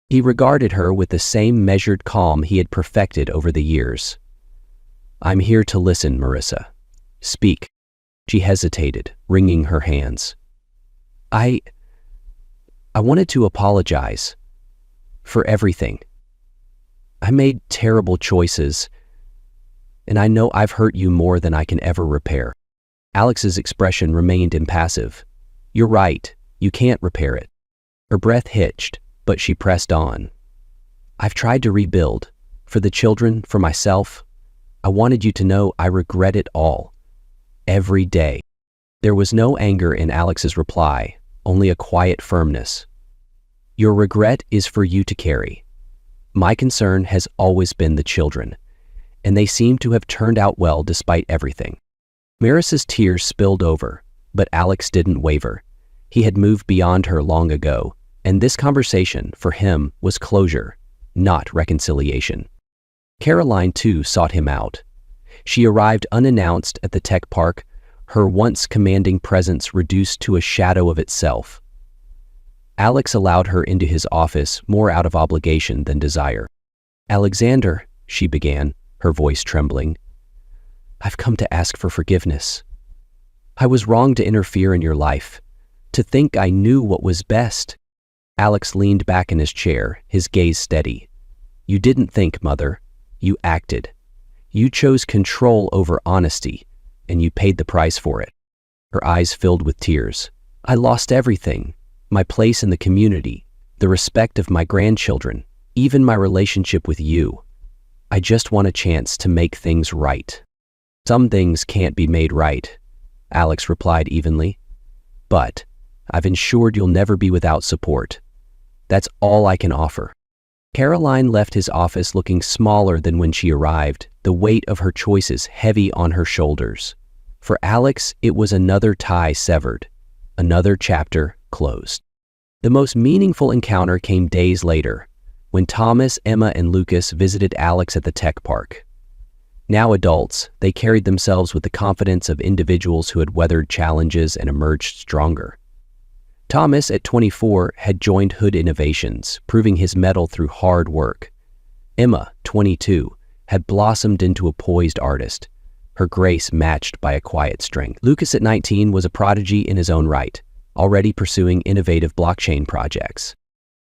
He regarded her with the same measured calm he had perfected over the years. "I'm here to listen, Marisa. Speak." She hesitated, wringing her hands. I wanted to apologize for everything. I made terrible choices, and I know I've hurt you more than I can ever repair." Alex's expression remained impassive. "You're right, you can't repair it." Her breath hitched, but she pressed on. "I've tried to rebuild. For the children, for myself. I wanted you to know I regret it all. Every day." There was no anger in Alex's reply, only a quiet firmness. "Your regret is for you to carry. My concern has always been the children, and they seem to have turned out well despite everything." Marisa's tears spilled over, but Alex didn't waver. He had moved beyond her long ago, and this conversation, for him, was closure, not reconciliation. Caroline, too, sought him out. She arrived unannounced at the tech park, her once commanding presence reduced to a shadow of itself. Alex allowed her into his office more out of obligation than desire. "Alexander," she began, her voice trembling, "I've come to ask for forgiveness. I was wrong to interfere in your life, to think I knew what was best." Alex leaned back in his chair, his gaze steady. "You didn't think, Mother. You acted. You chose control over honesty, and you paid the price for it." Her eyes filled with tears. "I lost everything. My place in the community, the respect of my grandchildren, even my relationship with you. I just want a chance to make things right." "Some things can't be made right," Alex replied evenly. "But I've ensured you'll never be without support. That's all I can offer." Caroline left his office looking smaller than when she arrived, the weight of her choices heavy on her shoulders. For Alex, it was another tie severed, another chapter closed. The most meaningful encounter came days later, when Thomas, Emma, and Lucas visited Alex at the tech park. Now adults, they carried themselves with the confidence of individuals who had weathered challenges and emerged stronger. Thomas, at 24, had joined Hood Innovations, proving his mettle through hard work. Emma, 22, had blossomed into a poised artist, her grace matched by a quiet strength. Lucas, at 19, was a prodigy in his own right, already pursuing innovative blockchain projects.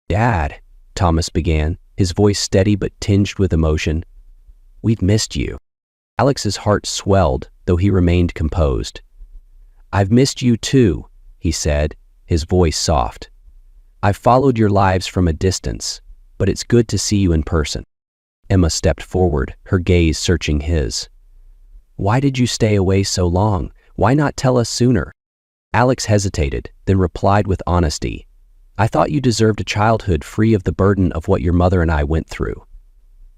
"Dad," Thomas began, his voice steady but tinged with emotion, "we've missed you." Alex's heart swelled, though he remained composed. "I've missed you too," he said, his voice soft. "I've followed your lives from a distance, but it's good to see you in person." Emma stepped forward, her gaze searching his. "Why did you stay away so long? Why not tell us sooner?" Alex hesitated, then replied with honesty. "I thought you deserved a childhood free of the burden of what your mother and I went through.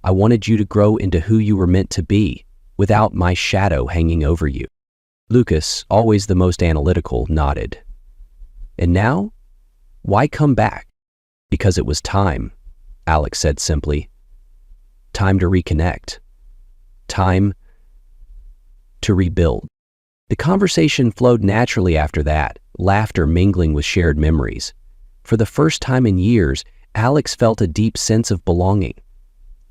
I wanted you to grow into who you were meant to be, without my shadow hanging over you." Lucas, always the most analytical, nodded. "And now? Why come back?" "Because it was time," Alex said simply. "Time to reconnect. Time to rebuild." The conversation flowed naturally after that, laughter mingling with shared memories. For the first time in years, Alex felt a deep sense of belonging,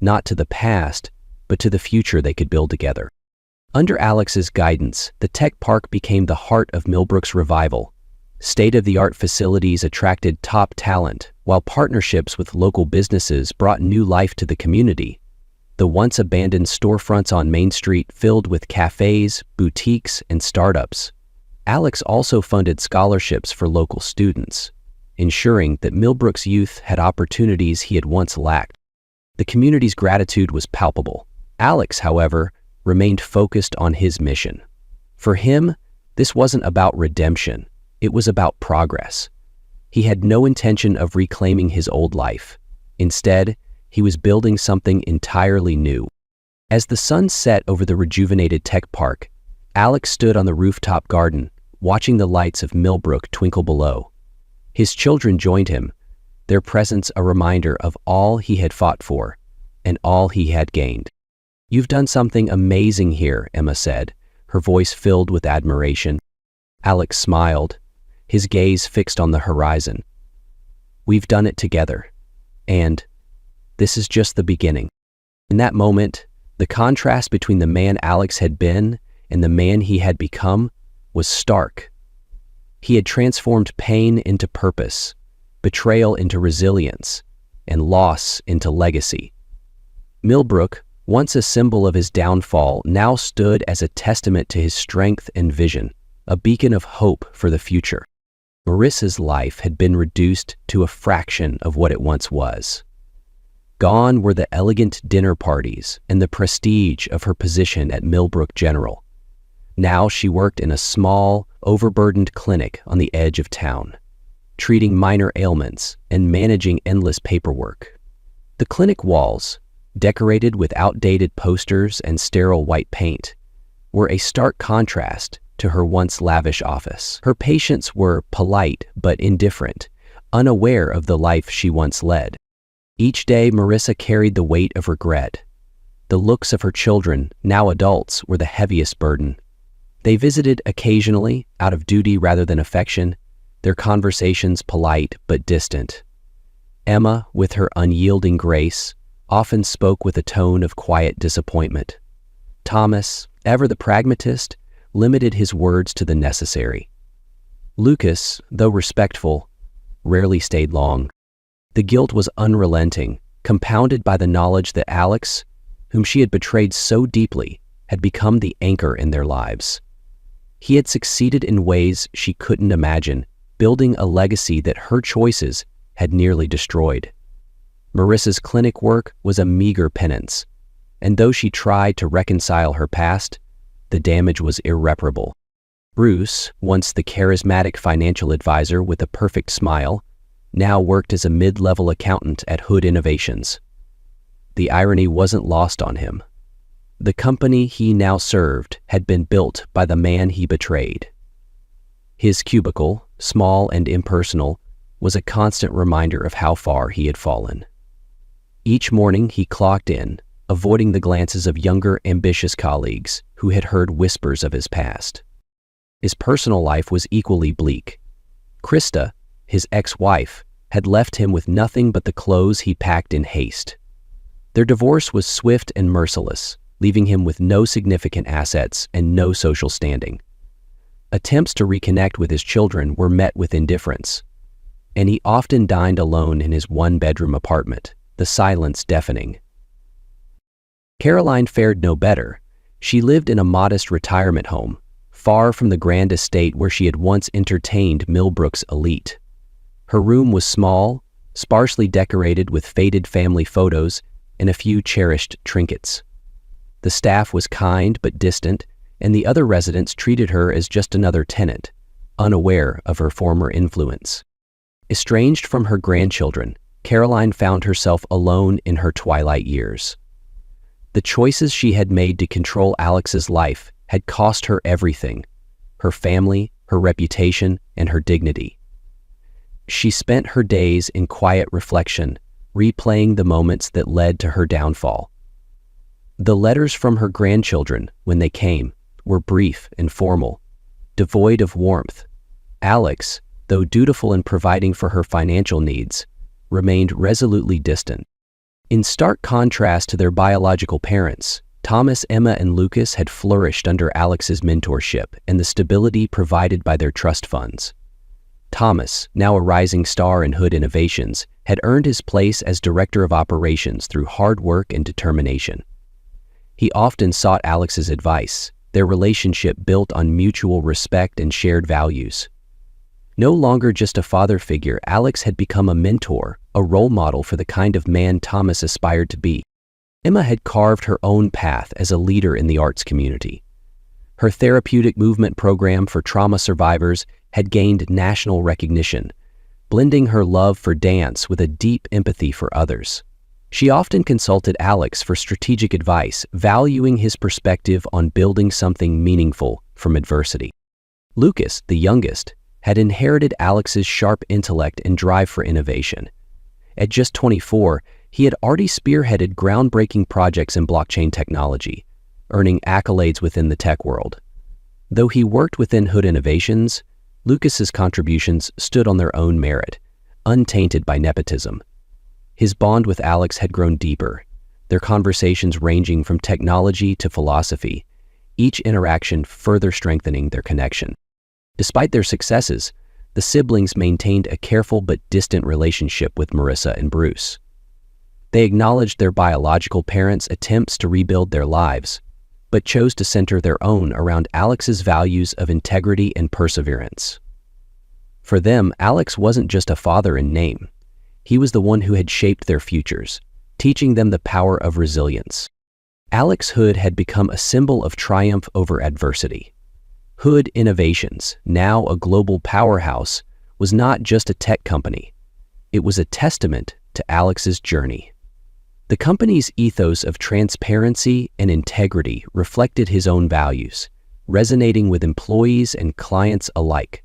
not to the past, but to the future they could build together. Under Alex's guidance, the tech park became the heart of Millbrook's revival. State-of-the-art facilities attracted top talent, while partnerships with local businesses brought new life to the community. The once abandoned storefronts on Main Street filled with cafes, boutiques, and startups. Alex also funded scholarships for local students, ensuring that Millbrook's youth had opportunities he had once lacked. The community's gratitude was palpable. Alex, however, remained focused on his mission. For him, this wasn't about redemption. It was about progress. He had no intention of reclaiming his old life. Instead, he was building something entirely new. As the sun set over the rejuvenated tech park, Alex stood on the rooftop garden, watching the lights of Millbrook twinkle below. His children joined him, their presence a reminder of all he had fought for and all he had gained. "You've done something amazing here," Emma said, her voice filled with admiration. Alex smiled, his gaze fixed on the horizon. "We've done it together, and this is just the beginning." In that moment, the contrast between the man Alex had been and the man he had become was stark. He had transformed pain into purpose, betrayal into resilience, and loss into legacy. Millbrook, once a symbol of his downfall, now stood as a testament to his strength and vision, a beacon of hope for the future. Marissa's life had been reduced to a fraction of what it once was. Gone were the elegant dinner parties and the prestige of her position at Millbrook General. Now she worked in a small, overburdened clinic on the edge of town, treating minor ailments and managing endless paperwork. The clinic walls, decorated with outdated posters and sterile white paint, were a stark contrast to her once lavish office. Her patients were polite but indifferent, unaware of the life she once led. Each day, Marissa carried the weight of regret. The looks of her children, now adults, were the heaviest burden. They visited occasionally, out of duty rather than affection, their conversations polite but distant. Emma, with her unyielding grace, often spoke with a tone of quiet disappointment. Thomas, ever the pragmatist, limited his words to the necessary. Lucas, though respectful, rarely stayed long. The guilt was unrelenting, compounded by the knowledge that Alex, whom she had betrayed so deeply, had become the anchor in their lives. He had succeeded in ways she couldn't imagine, building a legacy that her choices had nearly destroyed. Marissa's clinic work was a meager penance, and though she tried to reconcile her past, the damage was irreparable. Bruce, once the charismatic financial advisor with a perfect smile, now worked as a mid-level accountant at Hood Innovations. The irony wasn't lost on him. The company he now served had been built by the man he betrayed. His cubicle, small and impersonal, was a constant reminder of how far he had fallen. Each morning he clocked in, avoiding the glances of younger, ambitious colleagues who had heard whispers of his past. His personal life was equally bleak. Krista, his ex-wife, had left him with nothing but the clothes he packed in haste. Their divorce was swift and merciless, leaving him with no significant assets and no social standing. Attempts to reconnect with his children were met with indifference, and he often dined alone in his one-bedroom apartment, the silence deafening. Caroline fared no better. She lived in a modest retirement home, far from the grand estate where she had once entertained Millbrook's elite. Her room was small, sparsely decorated with faded family photos and a few cherished trinkets. The staff was kind but distant, and the other residents treated her as just another tenant, unaware of her former influence. Estranged from her grandchildren, Caroline found herself alone in her twilight years. The choices she had made to control Alex's life had cost her everything: her family, her reputation, and her dignity. She spent her days in quiet reflection, replaying the moments that led to her downfall. The letters from her grandchildren, when they came, were brief and formal, devoid of warmth. Alex, though dutiful in providing for her financial needs, remained resolutely distant. In stark contrast to their biological parents, Thomas, Emma, and Lucas had flourished under Alex's mentorship and the stability provided by their trust funds. Thomas, now a rising star in Hood Innovations, had earned his place as director of operations through hard work and determination. He often sought Alex's advice, their relationship built on mutual respect and shared values. No longer just a father figure, Alex had become a mentor, a role model for the kind of man Thomas aspired to be. Emma had carved her own path as a leader in the arts community. Her therapeutic movement program for trauma survivors had gained national recognition, blending her love for dance with a deep empathy for others. She often consulted Alex for strategic advice, valuing his perspective on building something meaningful from adversity. Lucas, the youngest, had inherited Alex's sharp intellect and drive for innovation. At just 24, he had already spearheaded groundbreaking projects in blockchain technology, earning accolades within the tech world. Though he worked within Hood Innovations, Lucas's contributions stood on their own merit, untainted by nepotism. His bond with Alex had grown deeper, their conversations ranging from technology to philosophy, each interaction further strengthening their connection. Despite their successes, the siblings maintained a careful but distant relationship with Marissa and Bruce. They acknowledged their biological parents' attempts to rebuild their lives, but chose to center their own around Alex's values of integrity and perseverance. For them, Alex wasn't just a father in name. He was the one who had shaped their futures, teaching them the power of resilience. Alex Hood had become a symbol of triumph over adversity. Hood Innovations, now a global powerhouse, was not just a tech company. It was a testament to Alex's journey. The company's ethos of transparency and integrity reflected his own values, resonating with employees and clients alike.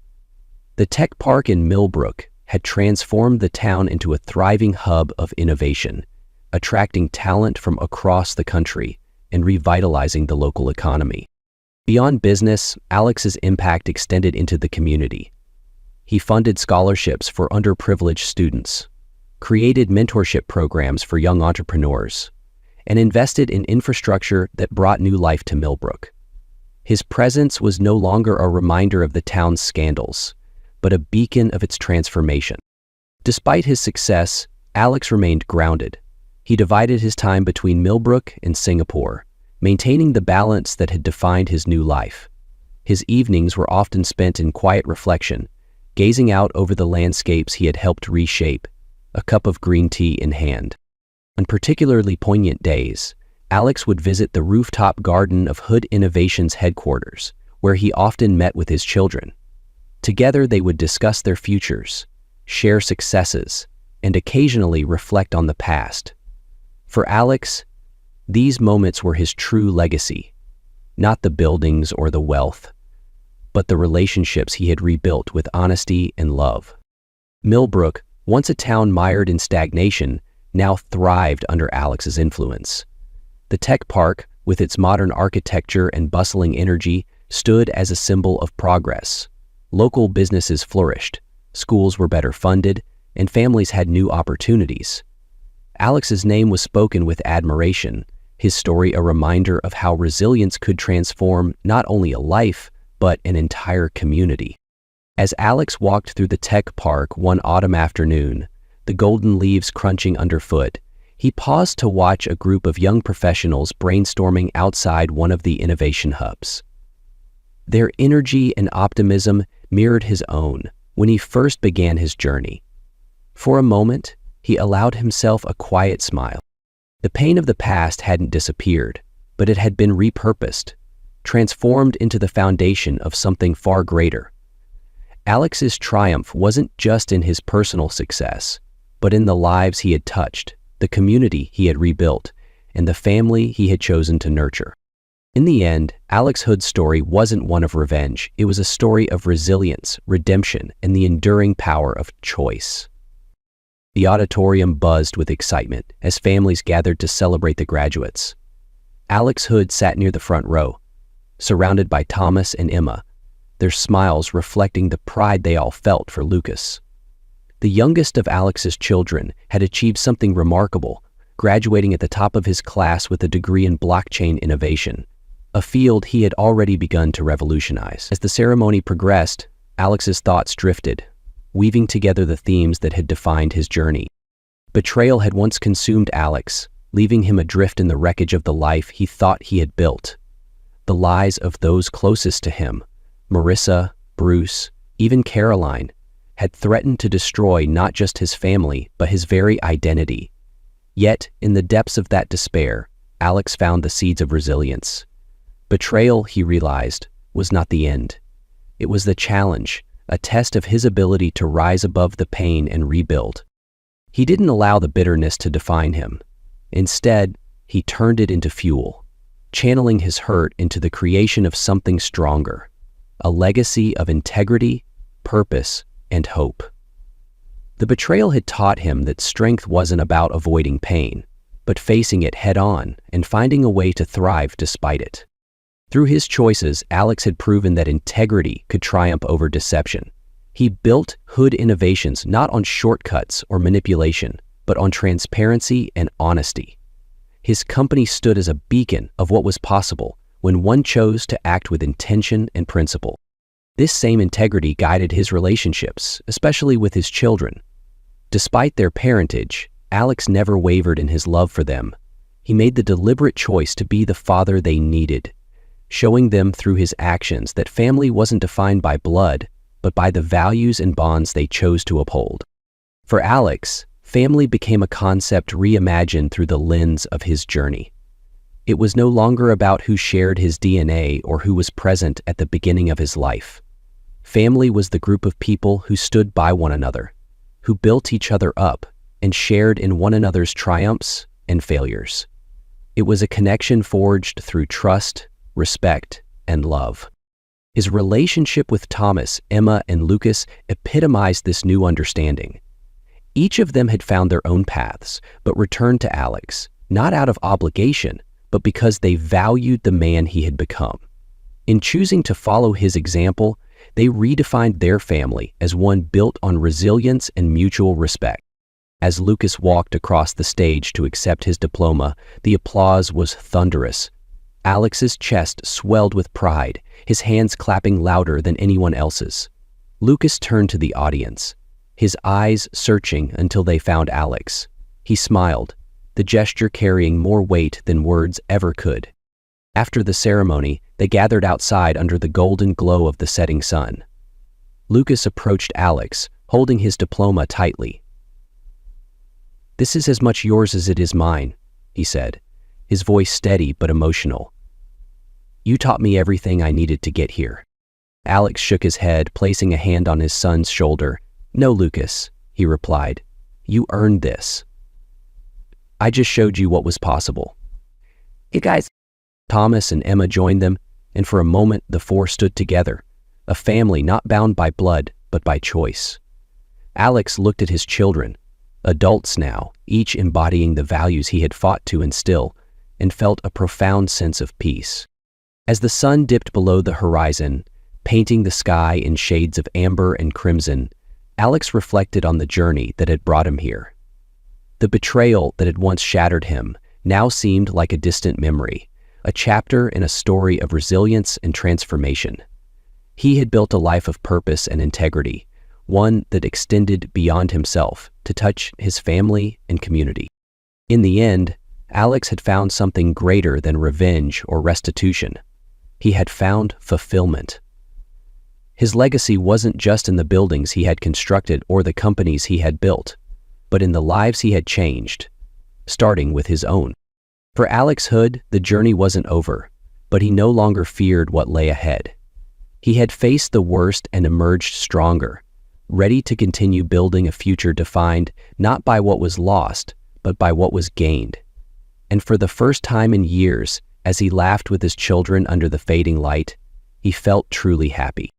The tech park in Millbrook had transformed the town into a thriving hub of innovation, attracting talent from across the country and revitalizing the local economy. Beyond business, Alex's impact extended into the community. He funded scholarships for underprivileged students, created mentorship programs for young entrepreneurs, and invested in infrastructure that brought new life to Millbrook. His presence was no longer a reminder of the town's scandals, but a beacon of its transformation. Despite his success, Alex remained grounded. He divided his time between Millbrook and Singapore, maintaining the balance that had defined his new life. His evenings were often spent in quiet reflection, gazing out over the landscapes he had helped reshape, a cup of green tea in hand. On particularly poignant days, Alex would visit the rooftop garden of Hood Innovations headquarters, where he often met with his children. Together they would discuss their futures, share successes, and occasionally reflect on the past. For Alex, these moments were his true legacy, not the buildings or the wealth, but the relationships he had rebuilt with honesty and love. Millbrook, once a town mired in stagnation, now thrived under Alex's influence. The tech park, with its modern architecture and bustling energy, stood as a symbol of progress. Local businesses flourished, schools were better funded, and families had new opportunities. Alex's name was spoken with admiration, his story a reminder of how resilience could transform not only a life, but an entire community. As Alex walked through the tech park one autumn afternoon, the golden leaves crunching underfoot, he paused to watch a group of young professionals brainstorming outside one of the innovation hubs. Their energy and optimism mirrored his own when he first began his journey. For a moment, he allowed himself a quiet smile. The pain of the past hadn't disappeared, but it had been repurposed, transformed into the foundation of something far greater. Alex's triumph wasn't just in his personal success, but in the lives he had touched, the community he had rebuilt, and the family he had chosen to nurture. In the end, Alex Hood's story wasn't one of revenge. It was a story of resilience, redemption, and the enduring power of choice. The auditorium buzzed with excitement as families gathered to celebrate the graduates. Alex Hood sat near the front row, surrounded by Thomas and Emma, their smiles reflecting the pride they all felt for Lucas. The youngest of Alex's children had achieved something remarkable, graduating at the top of his class with a degree in blockchain innovation, a field he had already begun to revolutionize. As the ceremony progressed, Alex's thoughts drifted, weaving together the themes that had defined his journey. Betrayal had once consumed Alex, leaving him adrift in the wreckage of the life he thought he had built. The lies of those closest to him, Marissa, Bruce, even Caroline, had threatened to destroy not just his family, but his very identity. Yet, in the depths of that despair, Alex found the seeds of resilience. Betrayal, he realized, was not the end. It was the challenge, a test of his ability to rise above the pain and rebuild. He didn't allow the bitterness to define him. Instead, he turned it into fuel, channeling his hurt into the creation of something stronger, a legacy of integrity, purpose, and hope. The betrayal had taught him that strength wasn't about avoiding pain, but facing it head-on and finding a way to thrive despite it. Through his choices, Alex had proven that integrity could triumph over deception. He built Hood Innovations not on shortcuts or manipulation, but on transparency and honesty. His company stood as a beacon of what was possible when one chose to act with intention and principle. This same integrity guided his relationships, especially with his children. Despite their parentage, Alex never wavered in his love for them. He made the deliberate choice to be the father they needed, showing them through his actions that family wasn't defined by blood, but by the values and bonds they chose to uphold. For Alex, family became a concept reimagined through the lens of his journey. It was no longer about who shared his DNA or who was present at the beginning of his life. Family was the group of people who stood by one another, who built each other up, and shared in one another's triumphs and failures. It was a connection forged through trust, respect, and love. His relationship with Thomas, Emma, and Lucas epitomized this new understanding. Each of them had found their own paths, but returned to Alex, not out of obligation, but because they valued the man he had become. In choosing to follow his example, they redefined their family as one built on resilience and mutual respect. As Lucas walked across the stage to accept his diploma, the applause was thunderous. Alex's chest swelled with pride, his hands clapping louder than anyone else's. Lucas turned to the audience, his eyes searching until they found Alex. He smiled, the gesture carrying more weight than words ever could. After the ceremony, they gathered outside under the golden glow of the setting sun. Lucas approached Alex, holding his diploma tightly. "This is as much yours as it is mine," he said, his voice steady but emotional. "You taught me everything I needed to get here." Alex shook his head, placing a hand on his son's shoulder. "No, Lucas," he replied. "You earned this. I just showed you what was possible." "Hey guys." Thomas and Emma joined them, and for a moment the four stood together, a family not bound by blood but by choice. Alex looked at his children, adults now, each embodying the values he had fought to instill, and felt a profound sense of peace. As the sun dipped below the horizon, painting the sky in shades of amber and crimson, Alex reflected on the journey that had brought him here. The betrayal that had once shattered him now seemed like a distant memory, a chapter in a story of resilience and transformation. He had built a life of purpose and integrity, one that extended beyond himself to touch his family and community. In the end, Alex had found something greater than revenge or restitution. He had found fulfillment. His legacy wasn't just in the buildings he had constructed or the companies he had built, but in the lives he had changed, starting with his own. For Alex Hood, the journey wasn't over, but he no longer feared what lay ahead. He had faced the worst and emerged stronger, ready to continue building a future defined not by what was lost, but by what was gained. And for the first time in years, as he laughed with his children under the fading light, he felt truly happy.